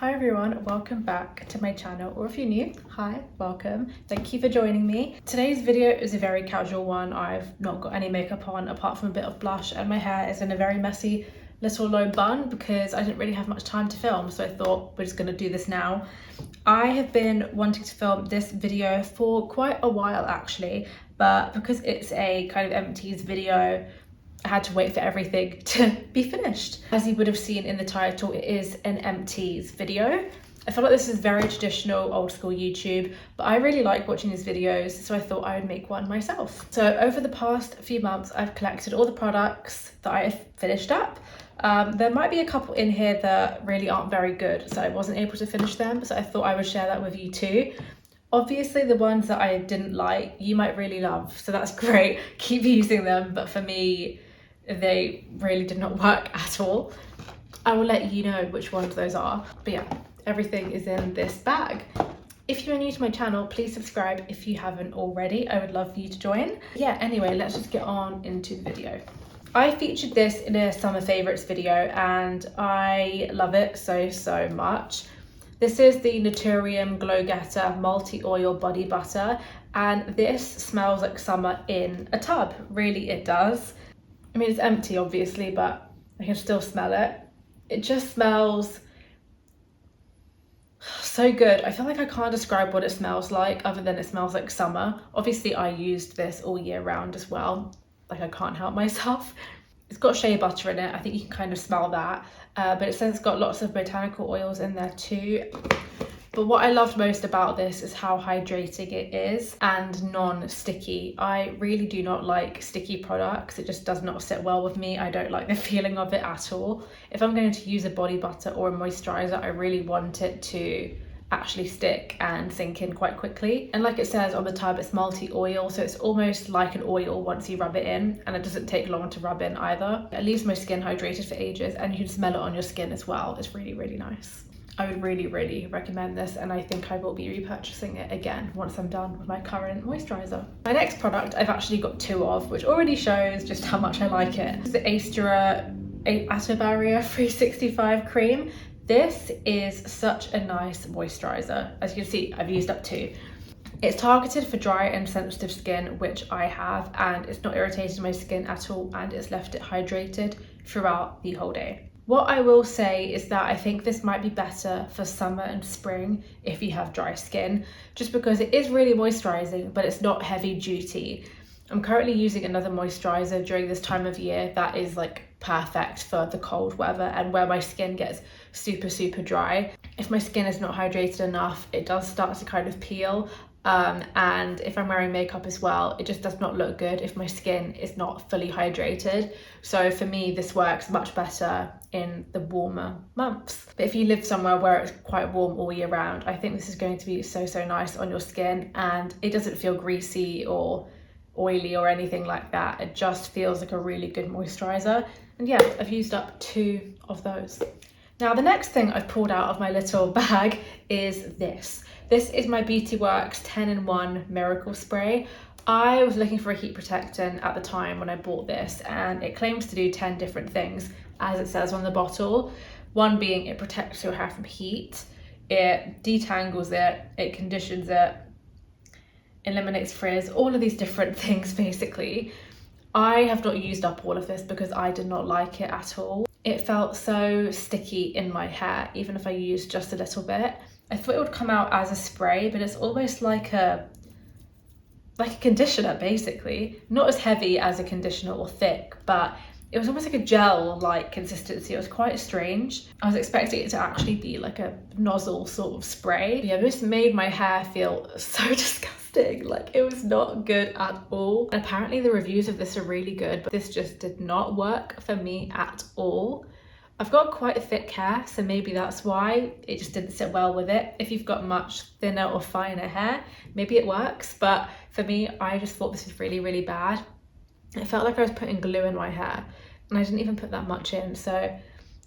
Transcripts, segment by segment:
Hi everyone, welcome back to my channel, or if you're new, hi, welcome. Thank you for joining me. Today's video is a very casual one. I've not got any makeup on apart from a bit of blush, and my hair is in a very messy little low bun because I didn't really have much time to film, so I thought we're just going to do this now. I have been wanting to film this video for quite a while actually, but because it's a kind of empties video, I had to wait for everything to be finished. As you would have seen in the title, it is an empties video. I feel like this is very traditional, old school YouTube, but I really like watching these videos, so I thought I would make one myself. So over the past few months, I've collected all the products that I have finished up. There might be a couple in here that really aren't very good, so I wasn't able to finish them, so I thought I would share that with you too. Obviously the ones that I didn't like, you might really love, so that's great, keep using them, but for me, they really did not work at all. I will let you know which ones those are, but yeah, everything is in this bag. If you are new to my channel, please subscribe if you haven't already. I would love for you to join. Yeah, anyway, let's just get on into the video. I featured this in a summer favorites video and I love it so much. This is the Naturium Glow Getter Multi-Oil Body Butter, and this smells like summer in a tub. Really, it does. I mean, it's empty obviously, but I can still smell it. It just smells so good. I feel like I can't describe what it smells like other than it smells like summer. Obviously I used this all year round as well. Like, I can't help myself. It's got shea butter in it. I think you can kind of smell that. But it says it's got lots of botanical oils in there too. But what I loved most about this is how hydrating it is and non-sticky. I really do not like sticky products. It just does not sit well with me. I don't like the feeling of it at all. If I'm going to use a body butter or a moisturizer, I really want it to actually stick and sink in quite quickly. And like it says on the tub, it's multi-oil, so it's almost like an oil once you rub it in, and it doesn't take long to rub in either. It leaves my skin hydrated for ages, and you can smell it on your skin as well. It's really nice. I would really recommend this, and I think I will be repurchasing it again once I'm done with my current moisturizer. My next product I've actually got two of, which already shows just how much I like it. It's the Astra Ato Barrier 365 cream. This is such a nice moisturizer. As you can see, I've used up two. It's targeted for dry and sensitive skin, which I have, and it's not irritated my skin at all, and it's left it hydrated throughout the whole day. What I will say is that I think this might be better for summer and spring if you have dry skin, just because it is really moisturizing, but it's not heavy duty. I'm currently using another moisturizer during this time of year that is like perfect for the cold weather and where my skin gets super dry. If my skin is not hydrated enough, it does start to kind of peel. And if I'm wearing makeup as well, it just does not look good if my skin is not fully hydrated. So for me, this works much better in the warmer months. But if you live somewhere where it's quite warm all year round, I think this is going to be so nice on your skin, and it doesn't feel greasy or oily or anything like that. It just feels like a really good moisturizer. And yeah, I've used up two of those. Now the next thing I've pulled out of my little bag is this. This is my Beauty Works 10-in-1 Miracle Spray. I was looking for a heat protectant at the time when I bought this, and it claims to do 10 different things, as it says on the bottle. One being it protects your hair from heat, it detangles it, it conditions it, eliminates frizz, all of these different things basically. I have not used up all of this because I did not like it at all. It felt so sticky in my hair, even if I used just a little bit. I thought it would come out as a spray, but it's almost like a conditioner basically. Not as heavy as a conditioner or thick, but it was almost like a gel-like consistency. It was quite strange. I was expecting it to actually be like a nozzle sort of spray. But yeah, this made my hair feel so disgusting. Like, it was not good at all. And apparently the reviews of this are really good, but this just did not work for me at all. I've got quite a thick hair, so maybe that's why it just didn't sit well with it. If you've got much thinner or finer hair, maybe it works, but for me, I just thought this was really bad. It felt like I was putting glue in my hair, and I didn't even put that much in. So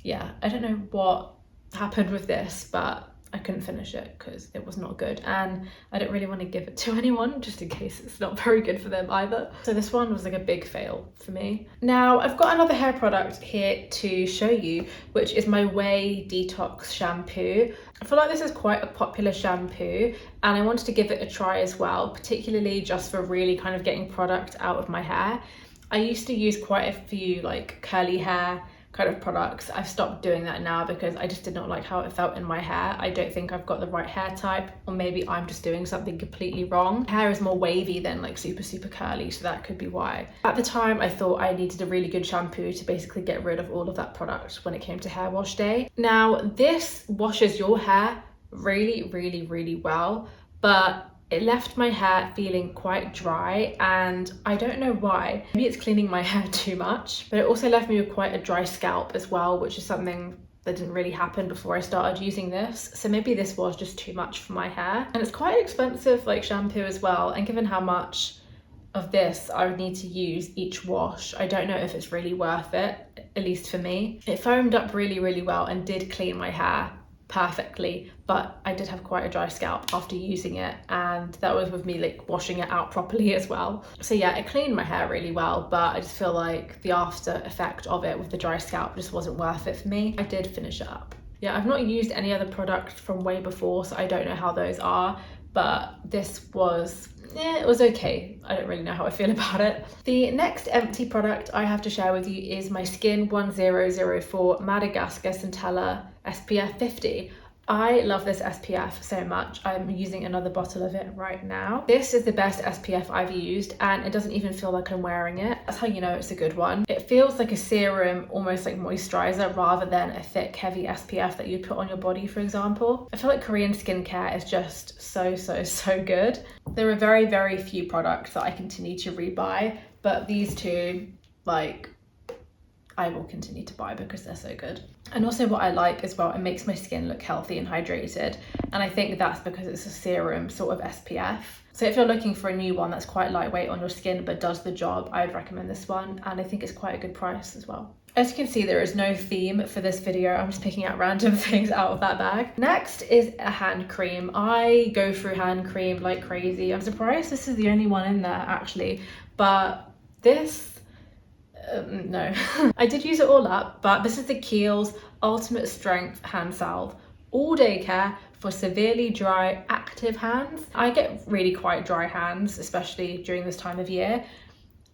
yeah, I don't know what happened with this, but I couldn't finish it because it was not good, and I don't really want to give it to anyone just in case it's not very good for them either. So this one was like a big fail for me. Now I've got another hair product here to show you, which is my Whey Detox shampoo. I feel like this is quite a popular shampoo and I wanted to give it a try as well, particularly just for really kind of getting product out of my hair. I used to use quite a few like curly hair kind of products. I've stopped doing that now because I just did not like how it felt in my hair. I don't think I've got the right hair type, or maybe I'm just doing something completely wrong. Hair is more wavy than like super curly, so that could be why. At the time I thought I needed a really good shampoo to basically get rid of all of that product when it came to hair wash day. Now this washes your hair really well, but it left my hair feeling quite dry, and I don't know why. Maybe it's cleaning my hair too much, but it also left me with quite a dry scalp as well, which is something that didn't really happen before I started using this. So maybe this was just too much for my hair. And it's quite an expensive like shampoo as well, and given how much of this I would need to use each wash, I don't know if it's really worth it, at least for me. It foamed up really well and did clean my hair perfectly, but I did have quite a dry scalp after using it, and that was with me like washing it out properly as well. So yeah, it cleaned my hair really well, but I just feel like the after effect of it with the dry scalp just wasn't worth it for me. I did finish it up. Yeah, I've not used any other product from Whey before, so I don't know how those are, but this was, it was okay. I don't really know how I feel about it. The next empty product I have to share with you is my Skin 1004 Madagascar Centella SPF 50. I love this SPF so much. I'm using another bottle of it right now. This is the best SPF I've used, and it doesn't even feel like I'm wearing it. That's how you know it's a good one. It feels like a serum, almost like moisturizer, rather than a thick, heavy SPF that you put on your body, for example. I feel like Korean skincare is just so good. There are very few products that I continue to rebuy, but these two, like, I will continue to buy because they're so good. And also what I like as well, it makes my skin look healthy and hydrated. And I think that's because it's a serum sort of SPF. So if you're looking for a new one that's quite lightweight on your skin but does the job, I would recommend this one. And I think it's quite a good price as well. As you can see, there is no theme for this video. I'm just picking out random things out of that bag. Next is a hand cream. I go through hand cream like crazy. I'm surprised this is the only one in there actually, but this, no. I did use it all up, but this is the Kiehl's Ultimate Strength Hand Salve. All day care for severely dry, active hands. I get really quite dry hands, especially during this time of year.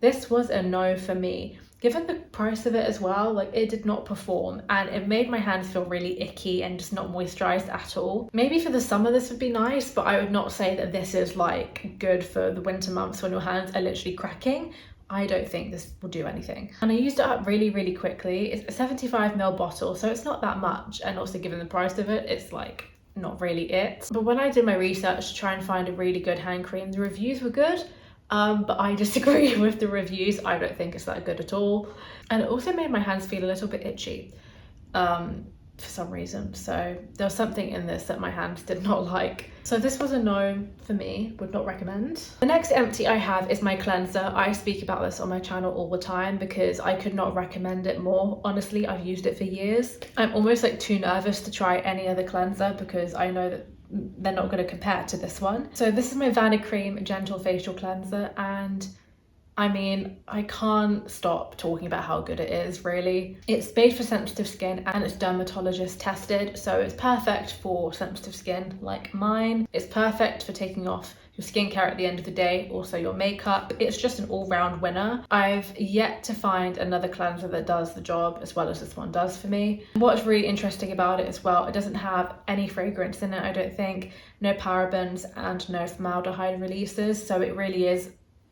This was a no for me. Given the price of it as well, like it did not perform, and it made my hands feel really icky and just not moisturized at all. Maybe for the summer this would be nice, but I would not say that this is like good for the winter months when your hands are literally cracking. I don't think this will do anything. And I used it up really quickly. It's a 75ml bottle, so it's not that much. And also given the price of it, it's like not really it. But when I did my research to try and find a really good hand cream, the reviews were good. But I disagree with the reviews. I don't think it's that good at all. And it also made my hands feel a little bit itchy for some reason. So there was something in this that my hands did not like. So this was a no for me, would not recommend. The next empty I have is my cleanser. I speak about this on my channel all the time because I could not recommend it more. Honestly, I've used it for years. I'm almost like too nervous to try any other cleanser because I know that they're not going to compare to this one. So this is my Vanicream Gentle Facial Cleanser, and I mean, I can't stop talking about how good it is, really. It's made for sensitive skin and it's dermatologist tested, so it's perfect for sensitive skin like mine. It's perfect for taking off your skincare at the end of the day, also your makeup. It's just an all-round winner. I've yet to find another cleanser that does the job as well as this one does for me. What's really interesting about it as well, it doesn't have any fragrance in it, I don't think, no parabens and no formaldehyde releases, so it really is,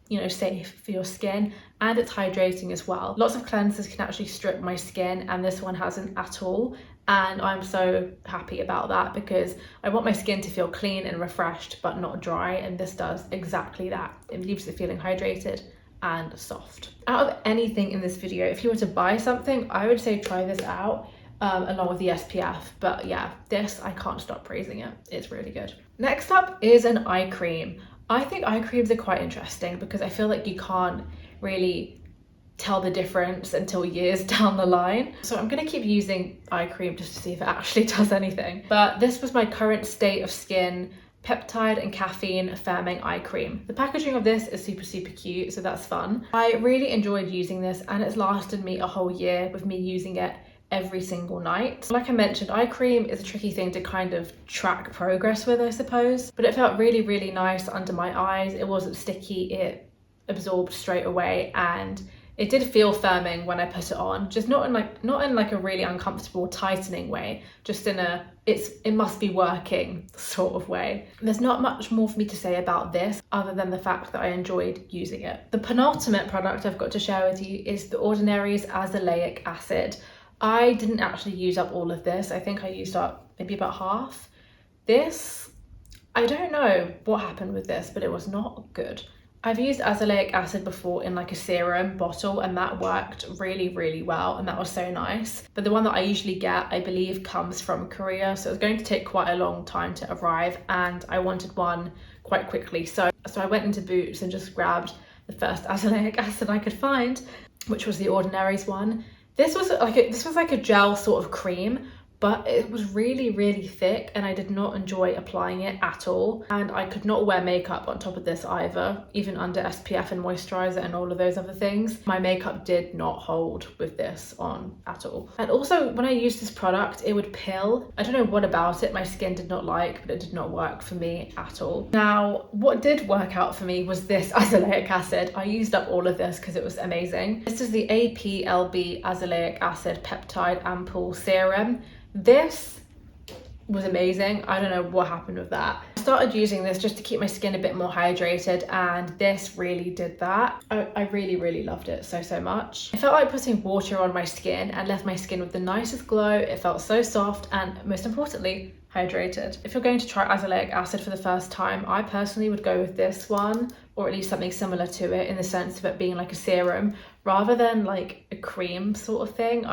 you know, safe for your skin, and it's hydrating as well. Lots of cleansers can actually strip my skin, and this one hasn't at all. And I'm so happy about that because I want my skin to feel clean and refreshed, but not dry. And this does exactly that. It leaves it feeling hydrated and soft. Out of anything in this video, if you were to buy something, I would say try this out along with the SPF. But yeah, this, I can't stop praising it. It's really good. Next up is an eye cream. I think eye creams are quite interesting because I feel like you can't really tell the difference until years down the line. So I'm gonna keep using eye cream just to see if it actually does anything. But this was my current state of skin peptide and caffeine firming eye cream. The packaging of this is super cute, so that's fun. I really enjoyed using this, and it's lasted me a whole year with me using it every single night. Like I mentioned, eye cream is a tricky thing to kind of track progress with, I suppose, but it felt really nice under my eyes. It wasn't sticky, it absorbed straight away, and it did feel firming when I put it on, just not in like a really uncomfortable tightening way, just in a it must be working sort of way. There's not much more for me to say about this other than the fact that I enjoyed using it. The penultimate product I've got to share with you is the Ordinary's Azelaic Acid. I didn't actually use up all of this. I think I used up maybe about half. This, I don't know what happened with this, but it was not good. I've used azelaic acid before in like a serum bottle, and that worked really well, and that was so nice. But the one that I usually get, I believe, comes from Korea, so it's going to take quite a long time to arrive, and I wanted one quite quickly. So I went into Boots and just grabbed the first azelaic acid I could find, which was the Ordinary's one. This was like a gel sort of cream, but it was really thick, and I did not enjoy applying it at all. And I could not wear makeup on top of this either, even under SPF and moisturizer and all of those other things. My makeup did not hold with this on at all. And also, when I used this product, it would pill. I don't know what about it my skin did not like, but it did not work for me at all. Now, what did work out for me was this azelaic acid. I used up all of this because it was amazing. This is the APLB Azelaic Acid Peptide Ampoule Serum. This was amazing. I don't know what happened with that. I started using this just to keep my skin a bit more hydrated, and this really did that. I really loved it so much. I felt like putting water on my skin and left my skin with the nicest glow. It felt so soft and, most importantly, hydrated. If you're going to try azelaic acid for the first time, I personally would go with this one, or at least something similar to it, in the sense of it being like a serum rather than like a cream sort of thing.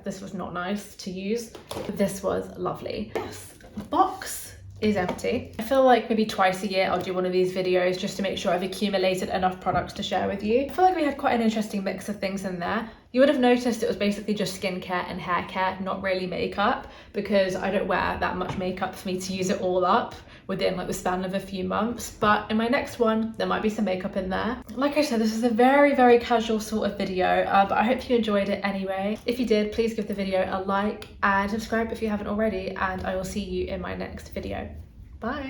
This was not nice to use, but this was lovely. Yes, the box is empty. I feel like maybe twice a year I'll do one of these videos just to make sure I've accumulated enough products to share with you. I feel like we had quite an interesting mix of things in there. You would have noticed it was basically just skincare and hair care, not really makeup, because I don't wear that much makeup for me to use it all up within like the span of a few months. But in my next one, there might be some makeup in there. Like I said, this is a very casual sort of video, but I hope you enjoyed it anyway. If you did, please give the video a like and subscribe if you haven't already, and I will see you in my next video. Bye.